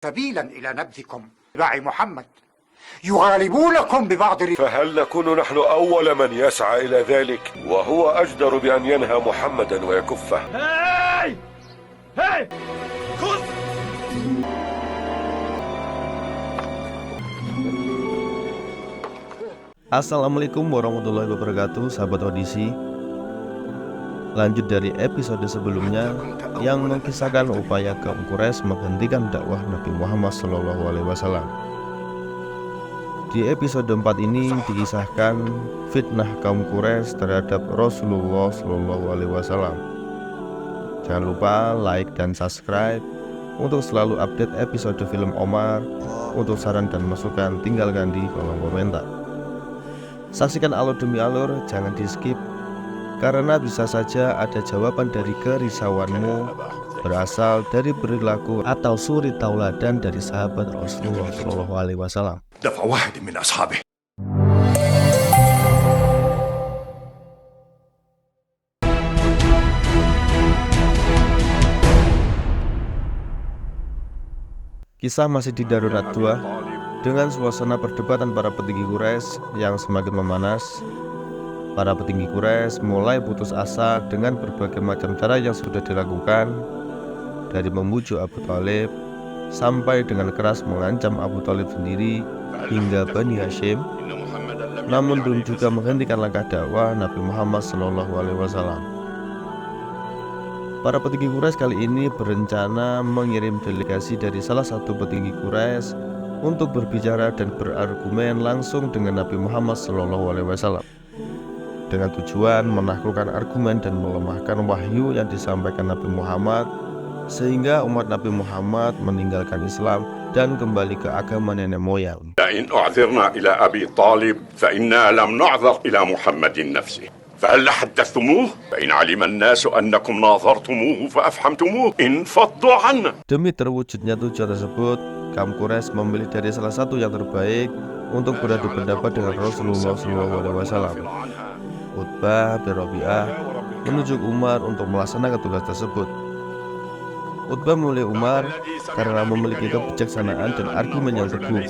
سبيلا إلى نبذكم اتباع محمد يغالبونكم ببعض فهل نكون نحن أول من يسعى إلى ذلك وهو أجدر بأن ينهى محمدا ويكفه؟ هاي خذ. Assalamualaikum warahmatullahi wabarakatuh, sahabat Odisi. Lanjut dari episode sebelumnya yang mengisahkan upaya kaum Quraisy menghentikan dakwah Nabi Muhammad SAW. Di episode 4 ini dikisahkan fitnah kaum Quraisy terhadap Rasulullah SAW. Jangan lupa like dan subscribe untuk selalu update episode film Omar. Untuk saran dan masukan tinggalkan di kolom komentar. Saksikan alur demi alur, jangan di skip, karena bisa saja ada jawaban dari kerisauanmu berasal dari perilaku atau suri tauladan dari sahabat Rasulullah SAW. دفع واحد من أصحابه. Kisah masih di Darurat 2. Dengan suasana perdebatan para petinggi Quraisy yang semakin memanas, para petinggi Quraisy mulai putus asa dengan berbagai macam cara yang sudah dilakukan, dari memujuk Abu Thalib sampai dengan keras mengancam Abu Thalib sendiri hingga Bani Hashim, namun belum juga menghentikan langkah dakwah Nabi Muhammad SAW. Para petinggi Quraisy kali ini berencana mengirim delegasi dari salah satu petinggi Quraisy untuk berbicara dan berargumen langsung dengan Nabi Muhammad SAW, dengan tujuan menaklukkan argumen dan melemahkan wahyu yang disampaikan Nabi Muhammad, sehingga umat Nabi Muhammad meninggalkan Islam dan kembali ke agama nenek moyang. إن أعذرنا إلى أبي طالب فإنا لم نعذر إلى محمد نفسه فهل حدثتموه فإن علم الناس أنكم ناظرتموه فأفحمتموه إن فضوا عنا. Demi terwujudnya tujuan tersebut, kaum Quraisy memilih dari salah satu yang terbaik untuk beradu pendapat dengan Rasulullah SAW. Utbah bin Rabi'ah menunjuk Umar untuk melaksanakan tugas tersebut. Utbah memilih Umar karena memiliki kebijaksanaan dan argumen yang teguh.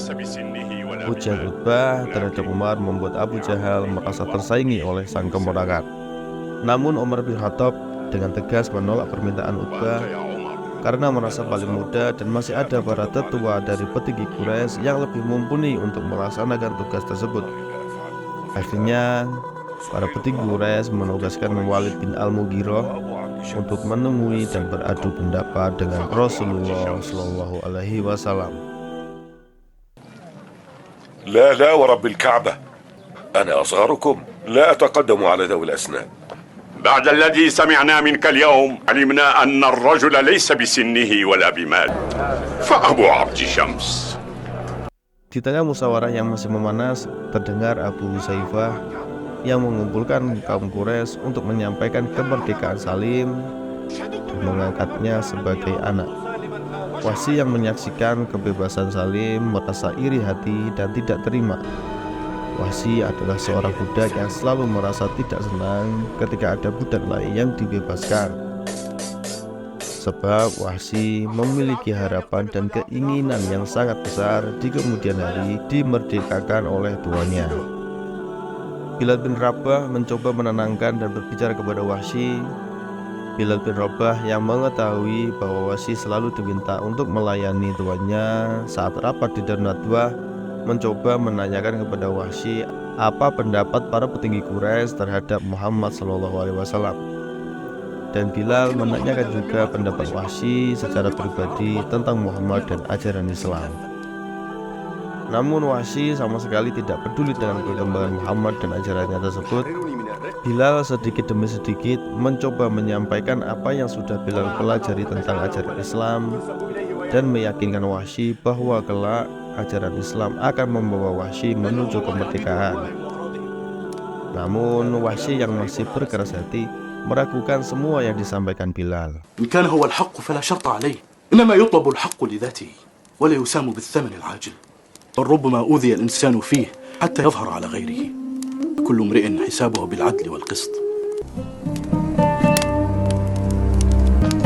Ujian Utbah terhadap Umar membuat Abu Jahal merasa tersaingi oleh sang keponakan. Namun Umar bin Khattab dengan tegas menolak permintaan Utbah karena merasa paling muda dan masih ada para tetua dari petinggi Quraisy yang lebih mumpuni untuk melaksanakan tugas tersebut. Akhirnya para petinggi Quraisy menugaskan Walid bin Al-Mughirah untuk menemui dan beradu pendapat dengan Rasulullah SAW. لا لا ورب الكعبة، أنا أصغركم، لا أتقدم على ذوي الأسنان. بعد الذي سمعنا منك اليوم علمنا أن الرجل ليس بسنه ولا بمال فأبو عبد شمس. Di tengah musyawarah yang masih memanas, terdengar Abu Saifah yang mengumpulkan kaum Quraisy untuk menyampaikan kemerdekaan Salim dan mengangkatnya sebagai anak. Wahsy yang menyaksikan kebebasan Salim merasa iri hati dan tidak terima. Wahsy adalah seorang budak yang selalu merasa tidak senang ketika ada budak lain yang dibebaskan. Sebab Wahsy memiliki harapan dan keinginan yang sangat besar di kemudian hari dimerdekakan oleh tuannya. Bilal bin Rabah mencoba menenangkan dan berbicara kepada Wahsy. Bilal bin Rabah yang mengetahui bahwa Wahsy selalu diminta untuk melayani tuannya saat rapat di Darurat 2, mencoba menanyakan kepada Wahsy apa pendapat para petinggi Quraisy terhadap Muhammad SAW. Dan Bilal menanyakan juga pendapat Wahsy secara pribadi tentang Muhammad dan ajaran Islam. Namun Wahsy sama sekali tidak peduli dengan perkembangan Muhammad dan ajarannya tersebut. Bilal sedikit demi sedikit mencoba menyampaikan apa yang sudah Bilal pelajari tentang ajaran Islam dan meyakinkan Wahsy bahwa kelak ajaran Islam akan membawa Wahsy menuju kemerdekaan. Namun Wahsy yang masih berkeras hati meragukan semua yang disampaikan Bilal. إن كان هو الحق فلا شرط عليه، إنما يطلب الحق لذاته ولا يسام بالثمن العاجل، بل ربما أوذي الإنسان فيه حتى يظهر على غيره. كل امرئ حسابه بالعدل والقسط.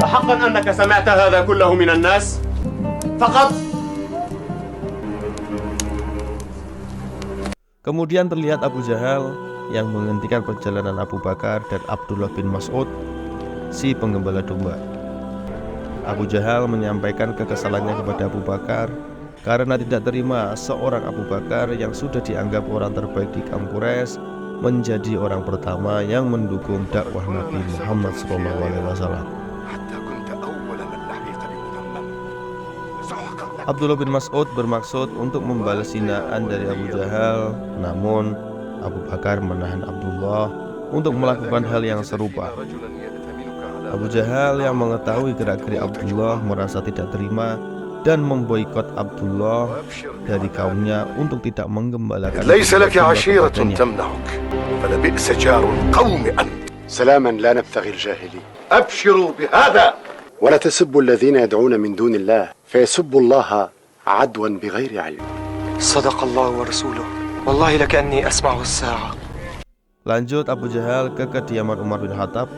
أحقا أنك سمعت هذا كله من الناس فقط؟ Kemudian terlihat Abu Jahal yang menghentikan perjalanan Abu Bakar dan Abdullah bin Mas'ud, si penggembala domba. Abu Jahal menyampaikan kekesalannya kepada Abu Bakar karena tidak terima seorang Abu Bakar yang sudah dianggap orang terbaik di kaum Quraisy menjadi orang pertama yang mendukung dakwah Nabi Muhammad SAW. Abdullah bin Mas'ud bermaksud untuk membalas hinaan dari Abu Jahal, namun Abu Bakar menahan Abdullah untuk melakukan hal yang serupa. Abu Jahal yang mengetahui gerak-gerik Abdullah merasa tidak terima dan memboikot Abdullah dari kaumnya untuk tidak menggembalakan. ليس لك عشيرة تمنعك فلبئس جار القوم أنت. سلاما لا نبتغي الجاهلين. أبشروا بهذا. ولا تسبوا الذين يدعون من دون الله فيسبوا الله عدوا بغير علم. صدق الله ورسوله والله لكأني أسمع الساعة. Lanjut Abu Jahal ke kediaman Umar bin Khattab.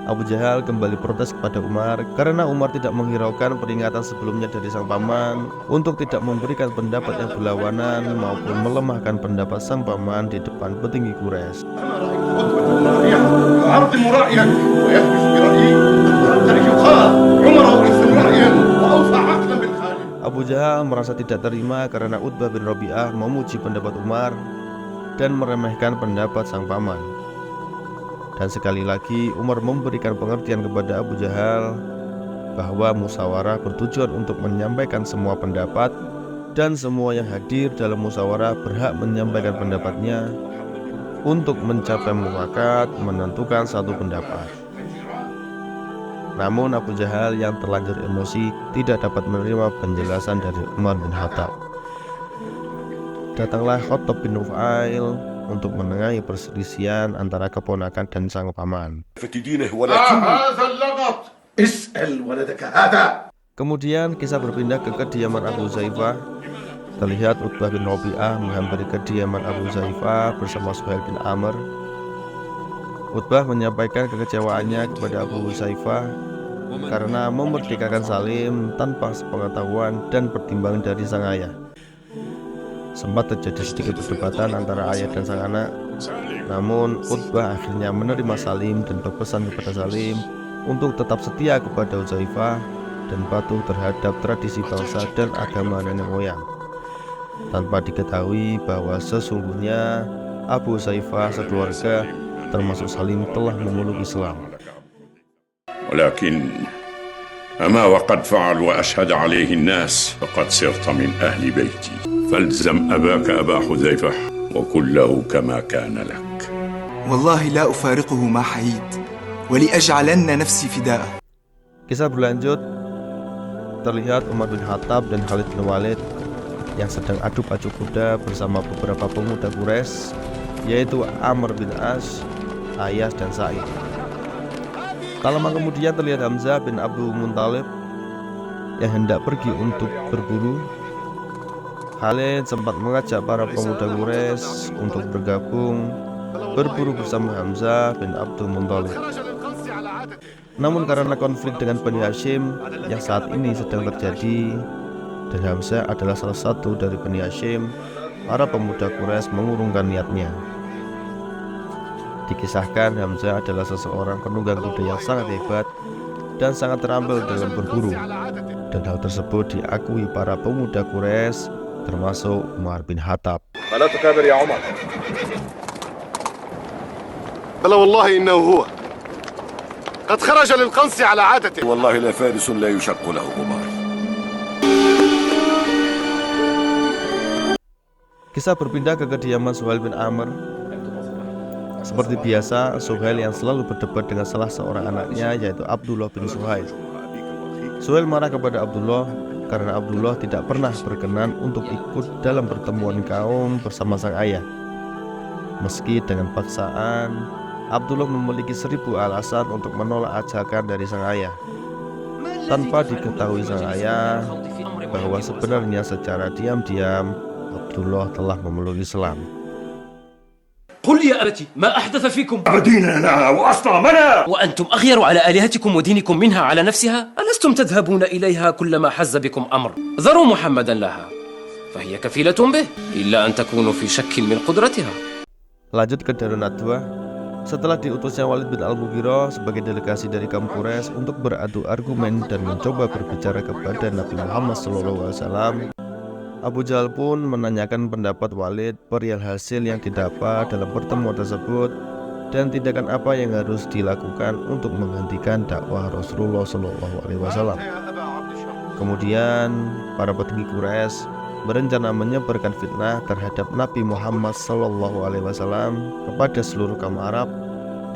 Abu Jahal kembali protes kepada Umar karena Umar tidak menghiraukan peringatan sebelumnya dari sang paman untuk tidak memberikan pendapat yang berlawanan maupun melemahkan pendapat sang paman di depan petinggi Quraisy. Abu Jahal merasa tidak terima karena Utbah bin Rabi'ah memuji pendapat Umar dan meremehkan pendapat sang paman. Dan sekali lagi Umar memberikan pengertian kepada Abu Jahal bahwa musyawarah bertujuan untuk menyampaikan semua pendapat dan semua yang hadir dalam musyawarah berhak menyampaikan pendapatnya untuk mencapai mufakat menentukan satu pendapat. Namun Abu Jahal yang terlanjur emosi tidak dapat menerima penjelasan dari Umar bin Khattab. Datanglah Khattab bin Nufail untuk menengahi perselisihan antara keponakan dan sang paman. Kemudian kisah berpindah ke kediaman Abu Zaifah. Terlihat Utbah bin Rabi'ah menghampiri kediaman Abu Zaifah bersama Suhail bin Amr. Utbah menyampaikan kekecewaannya kepada Abu Zaifah karena memerdekakan Salim tanpa sepengetahuan dan pertimbangan dari sang ayah. Sempat terjadi sedikit perdebatan antara ayah dan sang anak, namun Utbah akhirnya menerima Salim dan berpesan kepada Salim untuk tetap setia kepada Uzaifah dan patuh terhadap tradisi bangsa dan agama nenek moyang, tanpa diketahui bahwa sesungguhnya Abu Uzaifah sekeluarga termasuk Salim telah memeluk Islam. ولكن أما وقد فعل وأشهد عليه الناس فقد صرت من أهل بيتي فالزم أباك أبا حذيفة وقل له كما كان لك. والله لا أفارقه ما حييت ولأجعلن نفسي فداءه. Kisah berlanjut. Terlihat Umar bin Khattab dan Khalid bin Walid yang sedang adu-adu kuda bersama beberapa pemuda Quraisy, yaitu Amr bin As, Ayas dan Sa'id. Tak lama kemudian terlihat Hamzah bin Abdul Muthalib yang hendak pergi untuk berburu. Khalid sempat mengajak para pemuda Quraisy untuk bergabung berburu bersama Hamzah bin Abdul Muthalib. Namun karena konflik dengan Bani Hashim yang saat ini sedang terjadi dan Hamzah adalah salah satu dari Bani Hashim, para pemuda Quraisy mengurungkan niatnya. Dikisahkan Hamzah adalah seseorang penunggang kuda yang sangat hebat dan sangat terampil dalam berburu, dan hal tersebut diakui para pemuda Quraisy termasuk Umar bin Khattab. فلا تكابر يا عمر. بلى والله إنه هو قد خرج للقنص على عادته. والله لفارس لا يشق له غبار. Kisah berpindah ke kediaman Suhail bin Amr. Seperti biasa, Suhail yang selalu berdebat dengan salah seorang anaknya, yaitu Abdullah bin Suhail. Suhail marah kepada Abdullah karena Abdullah tidak pernah berkenan untuk ikut dalam pertemuan kaum bersama sang ayah. Meski dengan paksaan, Abdullah memiliki 1000 alasan untuk menolak ajakan dari sang ayah, tanpa diketahui sang ayah bahwa sebenarnya secara diam-diam Abdullah telah memeluk Islam. قل يا أبتي ما أحدث فيكم ديننا وأصنامنا وأنتم أغير على آلهتكم ودينكم منها على نفسها ألستم تذهبون إليها كلما حز بكم أمر ذروا محمدا لها فهي كفيلة به إلا أن تكونوا في شك من قدرتها. Lanjut ke Darun Nadwa. Setelah diutusnya Walid bin Al-Mughirah sebagai delegasi dari kaum Quraisy untuk beradu argumen dan mencoba berbicara kepada Nabi Muhammad SAW, Abu Jahal pun menanyakan pendapat Walid perihal hasil yang didapat dalam pertemuan tersebut dan tindakan apa yang harus dilakukan untuk menghentikan dakwah Rasulullah SAW. Kemudian para petinggi Quraisy berencana menyebarkan fitnah terhadap Nabi Muhammad SAW kepada seluruh kaum Arab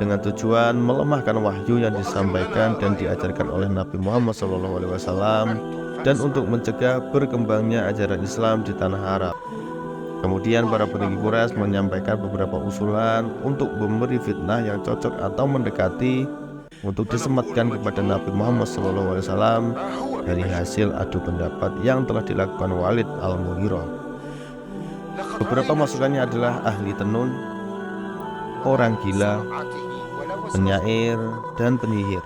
dengan tujuan melemahkan wahyu yang disampaikan dan diajarkan oleh Nabi Muhammad SAW dan untuk mencegah berkembangnya ajaran Islam di tanah Arab. Kemudian para petinggi Quraisy menyampaikan beberapa usulan untuk memberi fitnah yang cocok atau mendekati untuk disematkan kepada Nabi Muhammad SAW dari hasil adu pendapat yang telah dilakukan Walid Al-Mughirah. Beberapa masukannya adalah ahli tenun, orang gila, penyair, dan penyihir.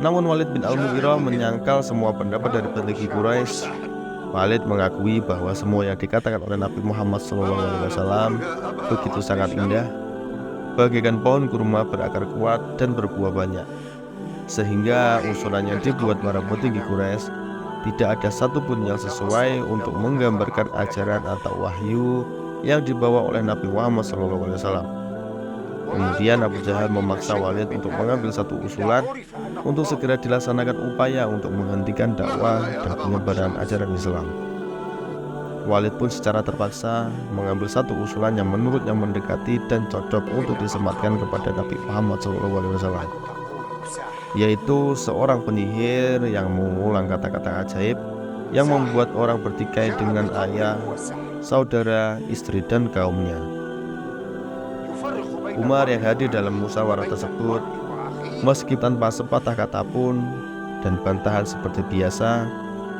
Namun Walid bin Al-Mughirah menyangkal semua pendapat dari petinggi Quraisy. Walid mengakui bahwa semua yang dikatakan oleh Nabi Muhammad SAW begitu sangat indah, bagaikan pohon kurma berakar kuat dan berbuah banyak, sehingga usulan yang dibuat para petinggi Quraisy tidak ada satupun yang sesuai untuk menggambarkan ajaran atau wahyu yang dibawa oleh Nabi Muhammad SAW. Kemudian Abu Jahal memaksa Walid untuk mengambil satu usulan untuk segera dilaksanakan upaya untuk menghentikan dakwah dan penyebaran ajaran Islam. Walid pun secara terpaksa mengambil satu usulan yang menurutnya mendekati dan cocok untuk disematkan kepada Nabi Muhammad SAW, yaitu seorang penyihir yang mengulang kata-kata ajaib yang membuat orang bertikai dengan ayah, saudara, istri, dan kaumnya. Umar yang hadir dalam musyawarah tersebut, meski tanpa sepatah kata pun dan bantahan seperti biasa,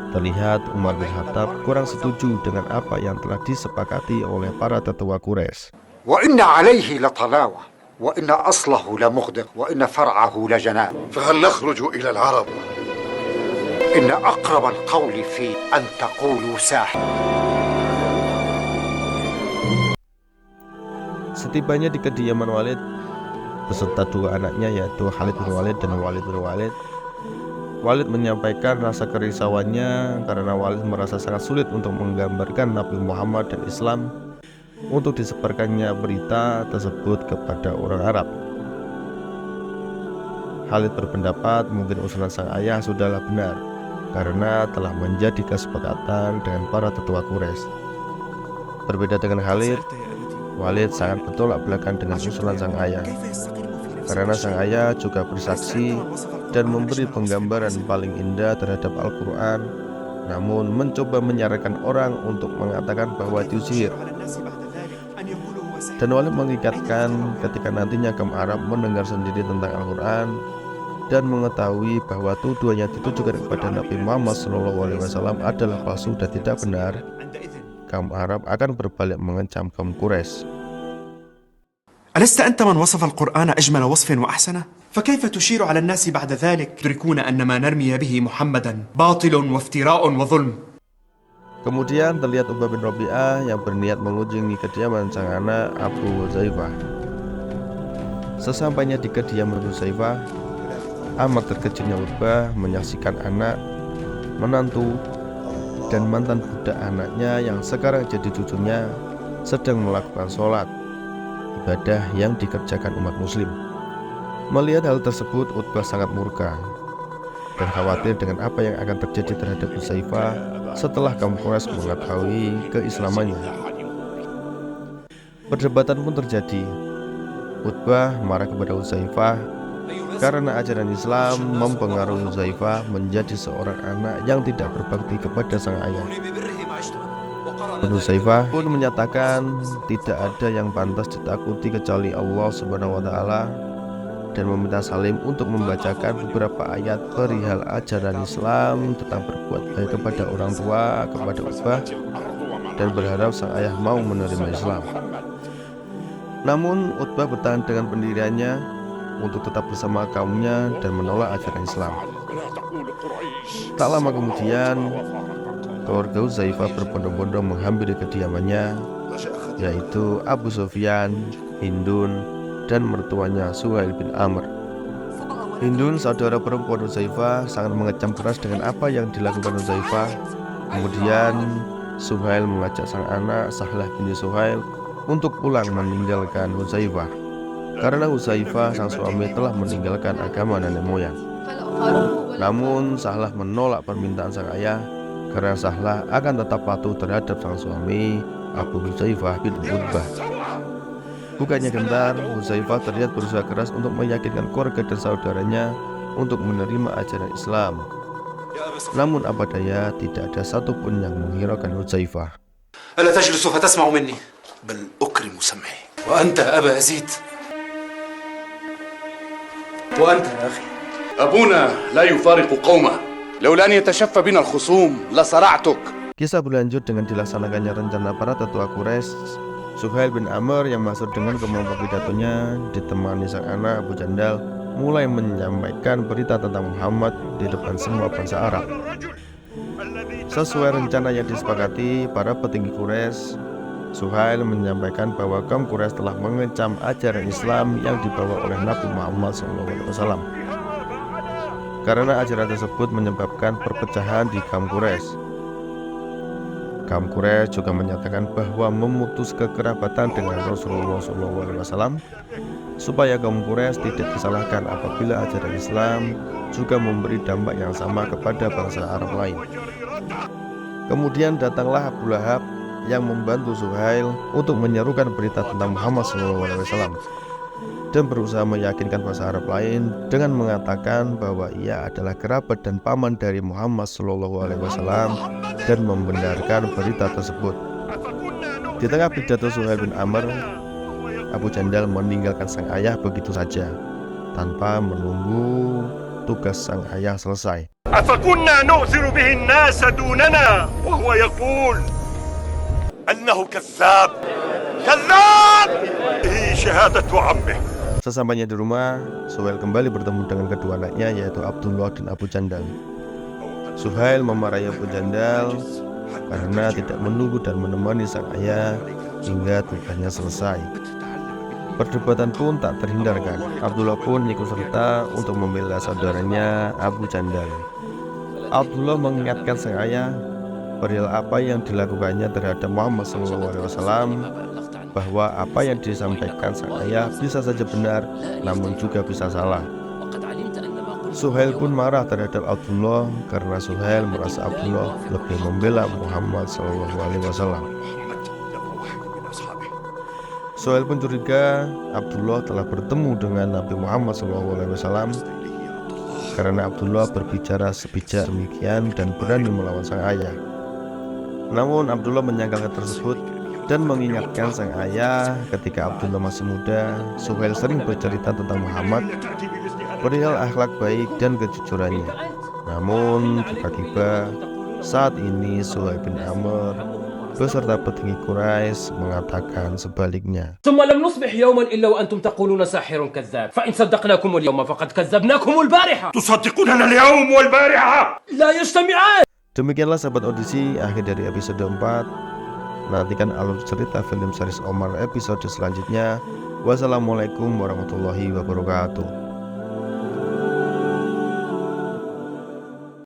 terlihat Umar bin Khattab kurang setuju dengan apa yang telah disepakati oleh para tetua Quraisy. Wa inna alaihi latalawa wa inna aslahu lamughdiq wa inna far'ahu lajanab. فهل نخرج إلى العرب؟ Inna aqrab al-qawli fi an taqulu sahir. Setibanya di kediaman Walid beserta dua anaknya yaitu Khalid bin Walid dan Walid bin Walid, Walid menyampaikan rasa kerisauannya karena Walid merasa sangat sulit untuk menggambarkan Nabi Muhammad dan Islam untuk disebarkannya berita tersebut kepada orang Arab. Khalid berpendapat mungkin usulan sang ayah sudahlah benar karena telah menjadi kesepakatan dengan para tetua Quraisy. Berbeda dengan Khalid, Walid sangat bertolak belakang dengan usulan sang ayah karena sang ayah juga bersaksi dan memberi penggambaran paling indah terhadap Al-Quran, namun mencoba menyarankan orang untuk mengatakan bahwa itu sihir. Dan Walid mengingatkan ketika nantinya kaum Arab mendengar sendiri tentang Al-Quran dan mengetahui bahwa tuduhan yang ditujukan kepada Nabi Muhammad SAW adalah palsu dan tidak benar, kaum Arab akan berbalik mengecam kaum Quraisy. ألست أنت من وصف القرآن أجمل وصف وأحسنه؟ فكيف تشير على الناس بعد ذلك يدركون أن ما نرمي به محمدا باطل وافتراء وظلم؟ Kemudian terlihat Ubay bin Rabi'ah yang berniat mengunjungi kediaman sang anak Abu Zaifah. Sesampainya di kediaman Abu Zaifah, amat terkejutnya Ubay menyaksikan anak, menantu, dan mantan budak anaknya yang sekarang jadi cucunya sedang melakukan sholat, ibadah yang dikerjakan umat muslim. Melihat hal tersebut, Utbah sangat murka dan khawatir dengan apa yang akan terjadi terhadap Uzaifah setelah kaum Quraisy mengetahui keislamannya. Perdebatan pun terjadi. Utbah marah kepada Uzaifah karena ajaran Islam mempengaruhi Uzaifah menjadi seorang anak yang tidak berbakti kepada sang ayah. Uzaifah pun menyatakan tidak ada yang pantas ditakuti kecuali Allah Subhanahu wa Ta'ala dan meminta Salim untuk membacakan beberapa ayat perihal ajaran Islam tentang berbuat baik kepada orang tua kepada Utbah dan berharap sang ayah mau menerima Islam. Namun Utbah bertahan dengan pendiriannya untuk tetap bersama kaumnya dan menolak ajaran Islam. Tak lama kemudian, keluarga Hudzaifah berbondong-bondong menghampiri kediamannya, yaitu Abu Sufyan, Hindun, dan mertuanya Suhail bin Amr. Hindun, saudara perempuan Hudzaifah, sangat mengecam keras dengan apa yang dilakukan Hudzaifah. Kemudian Suhail mengajak sang anak Sahlah bin Suhail untuk pulang meninggalkan Hudzaifah, karena Hudzaifah sang suami telah meninggalkan agama nenek moyang. Namun Sahlah menolak permintaan sang ayah, karena Sahlah akan tetap patuh terhadap sang suami Abu Hudzaifah bin Utbah. Bukannya gentar, Hudzaifah terlihat berusaha keras untuk meyakinkan keluarga dan saudaranya untuk menerima ajaran Islam. Namun apa daya, tidak ada satupun yang menghiraukan Hudzaifah. ألا تجلس فتسمع مني بل أكرم سمعي. وأنت أبا يزيد وأنت يا أخي أبونا لا يفارق قومه. لولا أن يتشفى بنا الخصوم لصرعتك. Kisah berlanjut dengan dilaksanakannya rencana para tetua Quraisy. Suhail bin Amr yang masuk dengan kemampuan pidatonya ditemani sang anak Abu Jandal mulai menyampaikan berita tentang Muhammad di depan semua bangsa Arab. Sesuai rencana yang disepakati para petinggi Quraisy, Suhail menyampaikan bahwa kaum Quraisy telah mengecam ajaran Islam yang dibawa oleh Nabi Muhammad SAW. Karena ajaran tersebut menyebabkan perpecahan di kaum Quraisy. Kaum Quraisy juga menyatakan bahwa memutus kekerabatan dengan Rasulullah SAW supaya kaum Quraisy tidak disalahkan apabila ajaran Islam juga memberi dampak yang sama kepada bangsa Arab lain. Kemudian datanglah Abu Lahab yang membantu Suhail untuk menyerukan berita tentang Muhammad SAW dan berusaha meyakinkan bangsa Arab lain dengan mengatakan bahwa ia adalah kerabat dan paman dari Muhammad SAW dan membenarkan berita tersebut. Di tengah pidato Suhail bin Amr, Abu Jandal meninggalkan sang ayah begitu saja tanpa menunggu tugas sang ayah selesai. أفكنا نؤثر به الناس دوننا وهو يقول أنه كذاب كذاب هي شهادة عمه. Sesampainya di rumah, Suhail kembali bertemu dengan kedua anaknya, yaitu Abdullah dan Abu Jandal. Suhail memarahi Abu Jandal karena tidak menunggu dan menemani sang ayah hingga tugasnya selesai. Perdebatan pun tak terhindarkan. Abdullah pun ikut serta untuk membela saudaranya Abu Jandal. Abdullah mengingatkan sang ayah perihal apa yang dilakukannya terhadap Muhammad SAW, bahwa apa yang disampaikan sang ayah bisa saja benar, namun juga bisa salah. Suhail pun marah terhadap Abdullah karena Suhail merasa Abdullah lebih membela Muhammad SAW. Suhail pun curiga Abdullah telah bertemu dengan Nabi Muhammad SAW karena Abdullah berbicara sebijak demikian dan berani melawan sang ayah. Namun Abdullah menyangkal hal tersebut dan mengingatkan sang ayah ketika Abdullah masih muda, Suhail sering bercerita tentang Muhammad perihal akhlak baik dan kejujurannya. Namun tiba-tiba saat ini Suhail bin Amr beserta petinggi Quraisy mengatakan sebaliknya. ثم لم نصبح يوما إلا وأنتم تقولون ساحر كذاب فإن صدقناكم اليوم فقد كذبناكم البارحة. تصدقوننا اليوم والبارحة لا يجتمعان. Demikianlah sahabat Audisi, akhir dari episode 4. Nantikan alur cerita film series Omar episode selanjutnya. Wassalamualaikum warahmatullahi wabarakatuh.